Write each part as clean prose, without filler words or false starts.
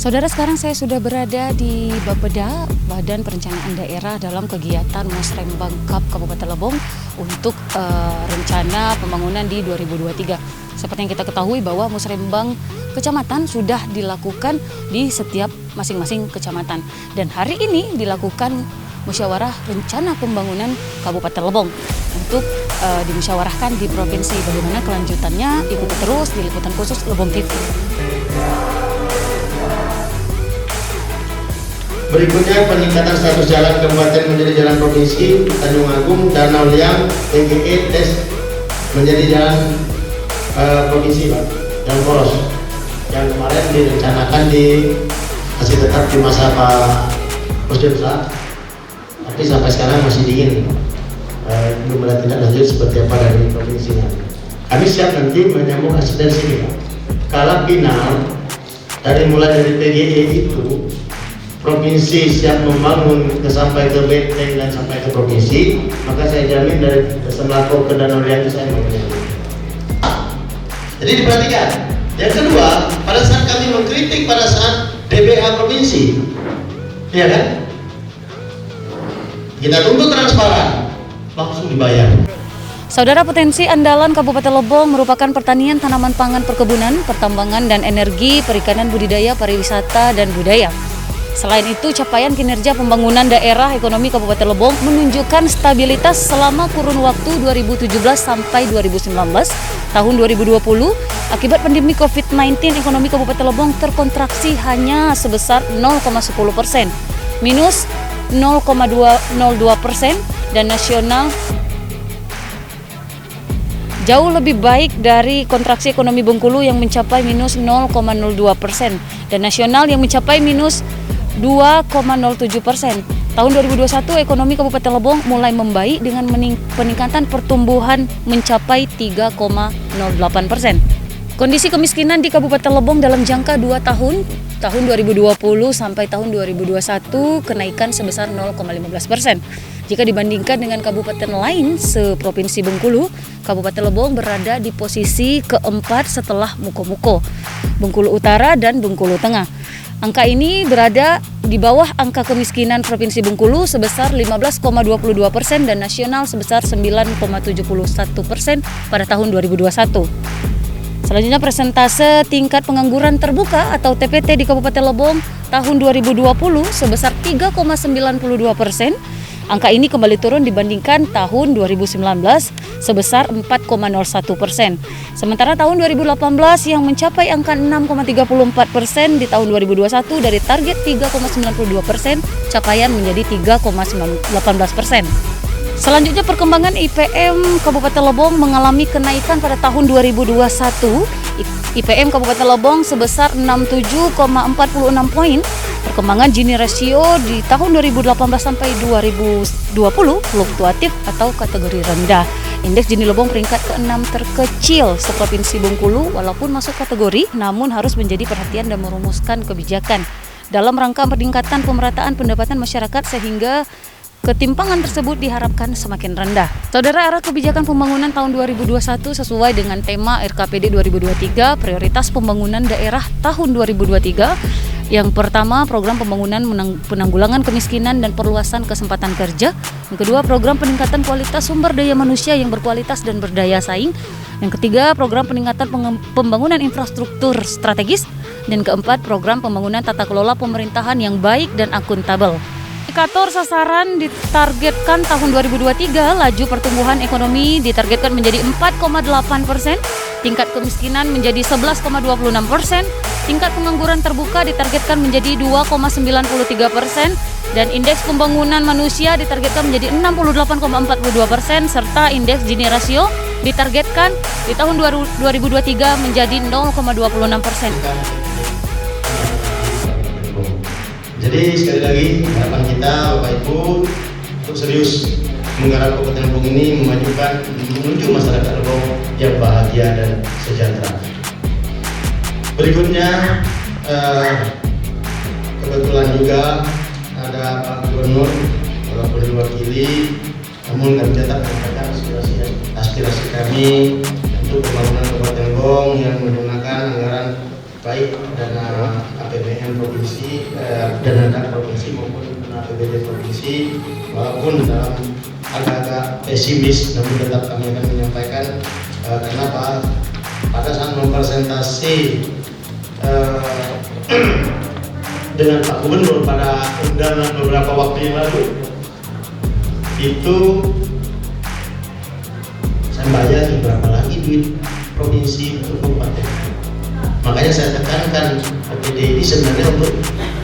Saudara, sekarang saya sudah berada di Bapeda, Badan Perencanaan Daerah, dalam kegiatan Musrembang Cup Kabupaten Lebong untuk rencana pembangunan di 2023. Seperti yang kita ketahui bahwa Musrembang kecamatan sudah dilakukan di setiap masing-masing kecamatan. Dan hari ini dilakukan musyawarah rencana pembangunan Kabupaten Lebong untuk dimusyawarahkan di provinsi. Bagaimana kelanjutannya, ikuti terus di liputan khusus Lebong TV. Berikutnya peningkatan status jalan kabupaten menjadi jalan provinsi, Tanjung Agung, Danau Liang, TGE, TES menjadi jalan provinsi, Pak, jalan poros. Yang kemarin direncanakan masih tetap di masa Pak Pusdemsa, tapi sampai sekarang masih dingin, belum ada tindak lanjut seperti apa dari provinsinya. Kami siap nanti menyambung hasil dari sini, Pak. Kalau final mulai dari TGE itu provinsi siap membangun sampai ke Beteng dan sampai ke provinsi, maka saya jamin dari Semlako ke Danau Liang itu saya mempunyai. Jadi diperhatikan. Yang kedua, pada saat kami mengkritik pada saat DBH provinsi, ya kan? Kita tuntut transparan, langsung dibayar. Saudara, potensi andalan Kabupaten Lebong merupakan pertanian, tanaman pangan, perkebunan, pertambangan, dan energi, perikanan, budidaya, pariwisata, dan budaya. Selain itu, capaian kinerja pembangunan daerah ekonomi Kabupaten Lebong menunjukkan stabilitas selama kurun waktu 2017 sampai 2019. Tahun 2020, akibat pandemi COVID-19, ekonomi Kabupaten Lebong terkontraksi hanya sebesar 0,10%, minus 0,202%, dan nasional jauh lebih baik dari kontraksi ekonomi Bengkulu yang mencapai minus 0,02% dan nasional yang mencapai minus 2,07%. Tahun 2021 ekonomi Kabupaten Lebong mulai membaik dengan peningkatan pertumbuhan mencapai 3,08%. Kondisi kemiskinan di Kabupaten Lebong dalam jangka 2 tahun 2020 sampai tahun 2021 kenaikan sebesar 0,15%. Jika dibandingkan dengan kabupaten lain seprovinsi Bengkulu, Kabupaten Lebong berada di posisi keempat setelah Muko-Muko, Bengkulu Utara, dan Bengkulu Tengah. Angka ini berada di bawah angka kemiskinan Provinsi Bengkulu sebesar 15,22% dan nasional sebesar 9,71% pada tahun 2021. Selanjutnya, persentase tingkat pengangguran terbuka atau TPT di Kabupaten Lebong tahun 2020 sebesar 3,92%. Angka ini kembali turun dibandingkan tahun 2019 sebesar 4,01%. Sementara tahun 2018 yang mencapai angka 6,34% di tahun 2021 dari target 3,92%, capaian menjadi 3,18%. Selanjutnya, perkembangan IPM Kabupaten Lebong mengalami kenaikan pada tahun 2021. IPM Kabupaten Lebong sebesar 67,46 poin. Perkembangan Gini rasio di tahun 2018 sampai 2020 fluktuatif atau kategori rendah. Indeks Gini Lebong peringkat ke-6 terkecil seprovinsi Bengkulu, walaupun masuk kategori namun harus menjadi perhatian dan merumuskan kebijakan dalam rangka peningkatan pemerataan pendapatan masyarakat sehingga ketimpangan tersebut diharapkan semakin rendah. Saudara, arah kebijakan pembangunan tahun 2021 sesuai dengan tema RKPD 2023, prioritas pembangunan daerah tahun 2023. Yang pertama, program pembangunan penanggulangan kemiskinan dan perluasan kesempatan kerja. Yang kedua, program peningkatan kualitas sumber daya manusia yang berkualitas dan berdaya saing. Yang ketiga, program peningkatan pembangunan infrastruktur strategis. Dan keempat, program pembangunan tata kelola pemerintahan yang baik dan akuntabel. Indikator sasaran ditargetkan tahun 2023, laju pertumbuhan ekonomi ditargetkan menjadi 4,8%, tingkat kemiskinan menjadi 11,26%, tingkat pengangguran terbuka ditargetkan menjadi 2,93%, dan indeks pembangunan manusia ditargetkan menjadi 68,42%, serta indeks Gini rasio ditargetkan di tahun 2023 menjadi 0,26%. Jadi sekali lagi harapan kita Bapak Ibu untuk serius menggarap Kabupaten Lebong ini menuju masyarakat Lebong yang bahagia dan sejahtera. Berikutnya kebetulan juga ada Pak Gubernur walaupun diwakili, namun kami tetap menyampaikan aspirasi kami untuk pembangunan Kabupaten Lebong yang menggunakan anggaran baik dana APBN provinsi, dana provinsi maupun dana APBD provinsi, walaupun dalam agak-agak pesimis, namun tetap kami akan menyampaikan kenapa pada saat mempresentasi dengan Pak Gubernur pada undangan beberapa waktu yang lalu itu saya bayar berapa lagi duit provinsi untuk kabupaten. Makanya saya tekankan APD ini sebenarnya untuk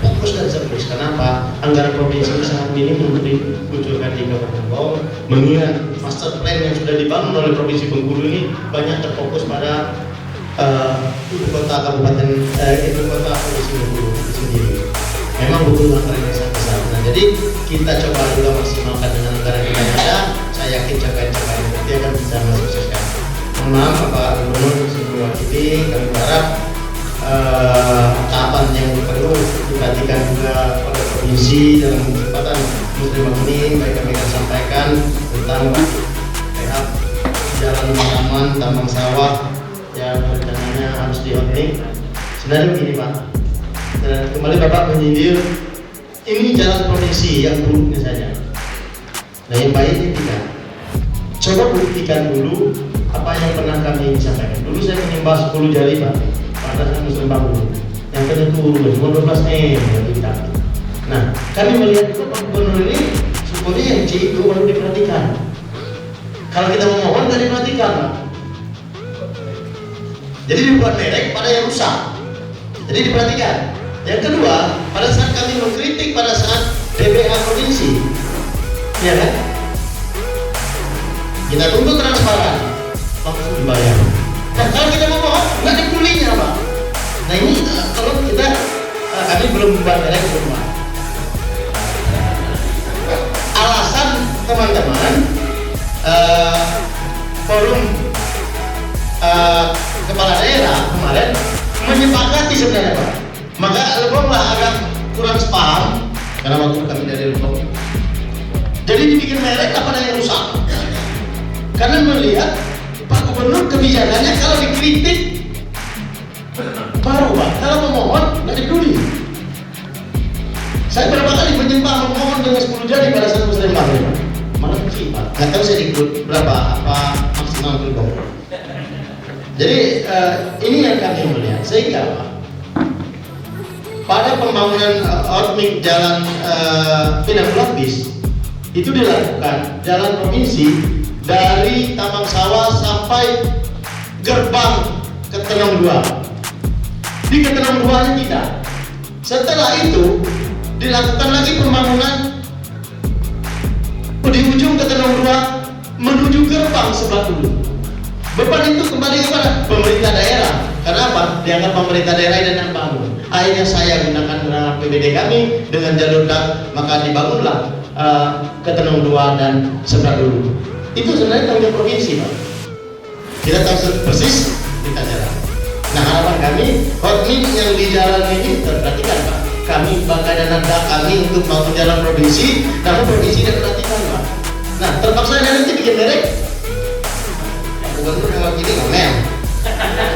fokus dan serius. Kenapa? Anggaran provinsi ini sangat minim untuk dikucurkan di Kabupaten Lebong. Mengingat master plan yang sudah dibangun oleh Provinsi Bengkulu ini banyak terfokus pada ibu kota kabupaten, ibu kota provinsi Bengkulu itu sendiri. Memang butuh anggaran yang sangat besar. Nah, jadi kita coba juga maksimalkan dengan anggaran yang ada. Saya yakin capaian-capaian nanti akan bisa mensukseskan. Mohon maaf Bapak Gubernur sebelum wakili, kami berharap tahapan yang perlu diperhatikan juga oleh provinsi dalam kesempatan muslim ini. Baik kami akan sampaikan tentang pihak jalan Matraman, tambang sawah yang rencananya harus di-opening. Sebenarnya begini Pak, kembali Bapak menyindir ini jalan provinsi yang buruknya saja. Nah yang baiknya tidak. Coba buktikan dulu apa yang pernah kami sampaikan. Dulu saya menyembah 10 jari Pak, pada saat muslim bangun. Yang kedua turun, cuma 12 yang kita. Nah, kami melihat itu Pak Gubernur ini syukurnya yang C itu baru diperhatikan. Kalau kita memohon nggak diperhatikan Pak. Jadi dibuat merek pada yang rusak. Jadi diperhatikan. Yang kedua, pada saat kami mengkritik pada saat DPH provinsi, ya kan? Kita tuntut transparan, langsung dibayar. Nah, kalau kita memohon, nggak ada kulinya Pak. Nah ini kalau kita, kami belum membuat merek rumah. Alasan teman-teman, forum kepala daerah kemarin menyepakati sebenarnya Pak. Maka Lebong lah agak kurang sepaham karena waktu kami dari Lebong. Jadi dibikin merek apa yang rusak? Karena melihat Pak Gubernur kebijakannya kalau dikritik baru Pak, kalau memohon nggak dipeduli. Saya berapa kali menyembah memohon dengan 10 jari pada saat muslim bangun Pak. Mana sih Pak? Nggak tahu saya ikut berapa apa maksimal Lebong. Jadi ini yang kami melihat sehingga Pak, pada pembangunan outmik jalan Pinang Pelopis itu dilakukan jalan provinsi dari Tambang Sawah sampai gerbang Ketenong 2. Di Ketenong 2 tidak. Setelah itu dilakukan lagi pembangunan di ujung Ketenong 2 menuju gerbang sebelah dulu. Beban itu kembali kepada pemerintah daerah. Kenapa? Dianggap pemerintah daerah yang bangun. Akhirnya saya gunakan dana APBD kami dengan jalur maka dibangunlah Ketenong 2 dan sebelah dulu. Itu sebenarnya tanggung jawab provinsi Pak. Kita tahu persis kita jalan. Nah harapan kami hotmik yang di jalan ini terperhatikan Pak. Kami pakai dana kami untuk bangun jalan provinsi, namun provinsi tidak perhatikan Pak. Nah terpaksa nanti bikin merek. Pak Gubernur yang wakili ngomel.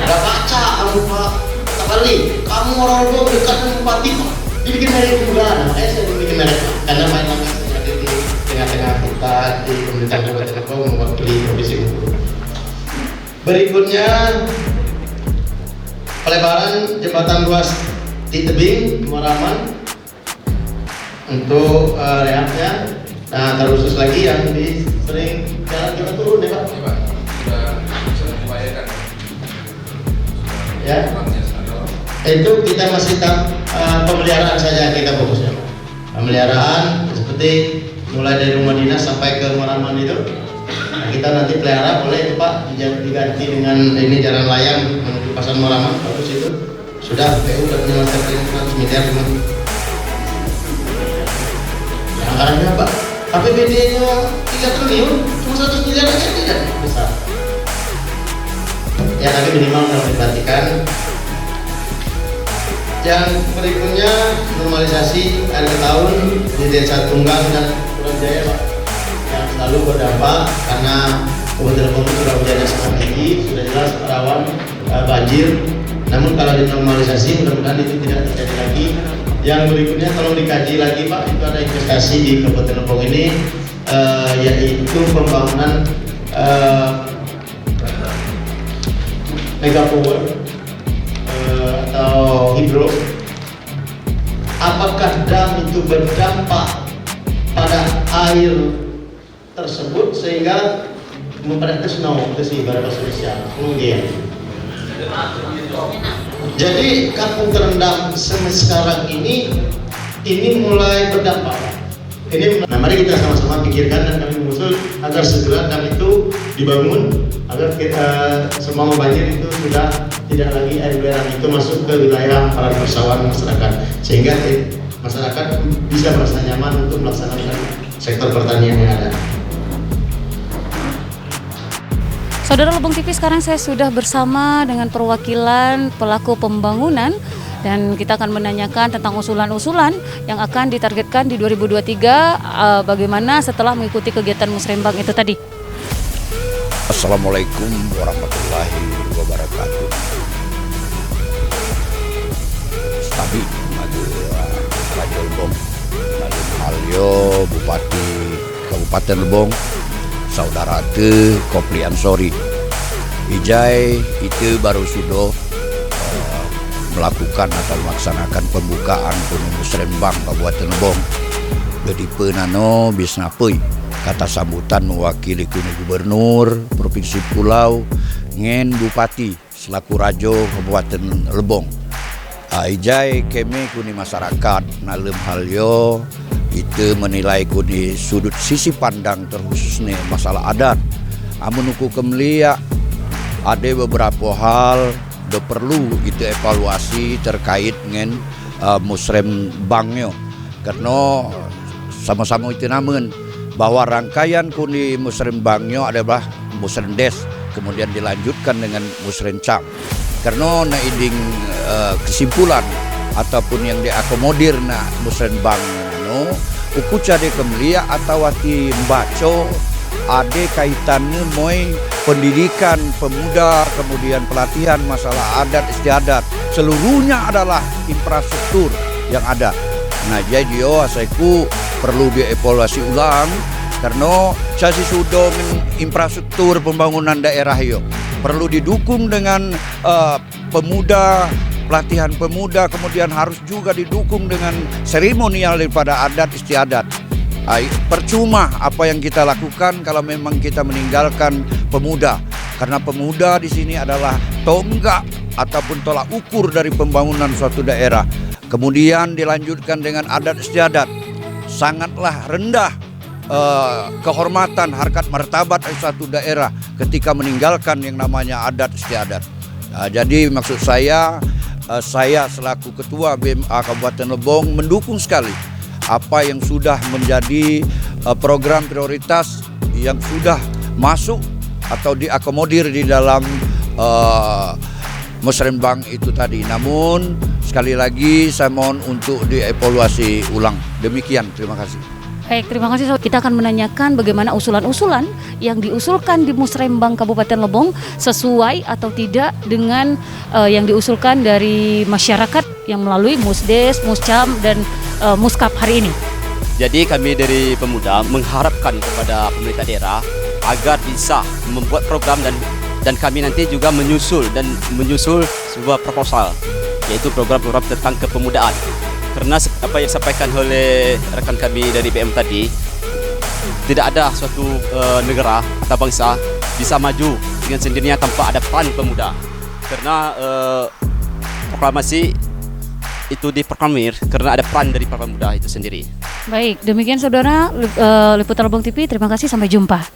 Gak baca kamu Pak. Tak kali kamu orang Lebong dekat dengan bupati Pak. Dibikin merek juga. Nah makanya saya bikin merek Pak. Karena main lama ada di tengah-tengah kita di pemerintah Kabupaten Lebong mewakili provinsi Bengkulu. Berikutnya pelebaran jembatan ruas di tebing Matraman untuk rehabnya. Nah terkhusus lagi yang di sering jalan kita turun ya Pak. Sudah diupayakan. Ya. Itu kita masih pemeliharaan saja kita fokusnya. Pemeliharaan seperti mulai dari rumah dinas sampai ke Matraman itu. Nah, kita nanti pelihara boleh itu Pak diganti dengan ini jalan layang menuju Pasar Matraman. Bagus itu sudah PU sudah punya master plan 100 miliar teman. Yang anggarannya Pak APBD-nya 3 triliun cuma 100 miliar aja tidak besar. Ya tapi minimal harus diperhatikan. Yang berikutnya normalisasi air tahun di Desa Tunggal dan Pulau Jaya Pak, yang selalu berdampak karena Kabupaten Lebong sudah hujannya sangat tinggi, sudah jelas rawan banjir Namun kalau dinormalisasi mudah-mudahan itu tidak terjadi lagi. Yang berikutnya tolong dikaji lagi Pak, itu ada investasi di Kabupaten Lebong ini, yaitu pembangunan mega power atau hidro. Apakah dam itu berdampak pada air tersebut sehingga memperhatikan snow ke bahasa Indonesia? Kemudian jadi kampung terendam sekarang ini mulai berdampak. Nah, mari kita sama-sama pikirkan dan kami mengusul agar segera dam itu dibangun agar kita semua banjir itu sudah tidak lagi air belerang itu masuk ke wilayah para persawahan masyarakat, sehingga masyarakat bisa merasa nyaman untuk melaksanakan sektor pertanian yang ada. Saudara Lebong TV, sekarang saya sudah bersama dengan perwakilan pelaku pembangunan dan kita akan menanyakan tentang usulan-usulan yang akan ditargetkan di 2023 bagaimana setelah mengikuti kegiatan Musrembang itu tadi. Assalamualaikum warahmatullahi wabarakatuh. Tadi Raja Lebong, Halyo, Bupati Kabupaten Lebong, Saudara Te Kopli Ansori, Ijai itu baru sudah melakukan atau melaksanakan pembukaan Gunung Musrembang Kabupaten Lebong. Jadi penano bisnapoi kata sambutan mewakili kuni Gubernur Provinsi Pulau ngen Bupati selaku Rajo Kabupaten Lebong. Ijai kami kuni masyarakat nalem halyo itu menilai kuni sudut sisi pandang terkhususnya masalah adat. Amunuku kemelia ada beberapa hal do perlu itu evaluasi terkait dengan Musrembangnya, karena sama-sama itu namun bahwa rangkaian kuni Musrembangnya adalah Musrendes, kemudian dilanjutkan dengan Musrencang. Karena na inding kesimpulan ataupun yang diakomodir na Musrembang uku cade kemelia atau wati membaca ada kaitannya moy pendidikan pemuda, kemudian pelatihan masalah adat istiadat, seluruhnya adalah infrastruktur yang ada. Nah jadi asaiku perlu dievaluasi ulang karena saya sudah infrastruktur pembangunan daerah yo perlu didukung dengan pemuda, pelatihan pemuda, kemudian harus juga didukung dengan seremonial daripada adat istiadat. Percuma apa yang kita lakukan kalau memang kita meninggalkan pemuda, karena pemuda di sini adalah tonggak ataupun tolak ukur dari pembangunan suatu daerah. Kemudian dilanjutkan dengan adat istiadat, sangatlah rendah kehormatan, harkat martabat suatu daerah ketika meninggalkan yang namanya adat istiadat. Jadi maksud saya selaku Ketua BMA Kabupaten Lebong mendukung sekali apa yang sudah menjadi program prioritas yang sudah masuk atau diakomodir di dalam Musrembang itu tadi. Namun sekali lagi saya mohon untuk dievaluasi ulang. Demikian, terima kasih. Baik, terima kasih. Kita akan menanyakan bagaimana usulan-usulan yang diusulkan di Musrembang Kabupaten Lebong sesuai atau tidak dengan yang diusulkan dari masyarakat yang melalui Musdes, Muscam, dan Muskap hari ini. Jadi kami dari pemuda mengharapkan kepada pemerintah daerah agar bisa membuat program dan kami nanti juga menyusul sebuah proposal, yaitu program-program tentang kepemudaan. Karena apa yang disampaikan oleh rekan kami dari BM tadi, tidak ada suatu negara atau bangsa bisa maju dengan sendirinya tanpa ada peran pemuda. Karena proklamasi itu diproklamir karena ada peran dari para pemuda itu sendiri. Baik, demikian saudara Liputan Lebong TV, terima kasih, sampai jumpa.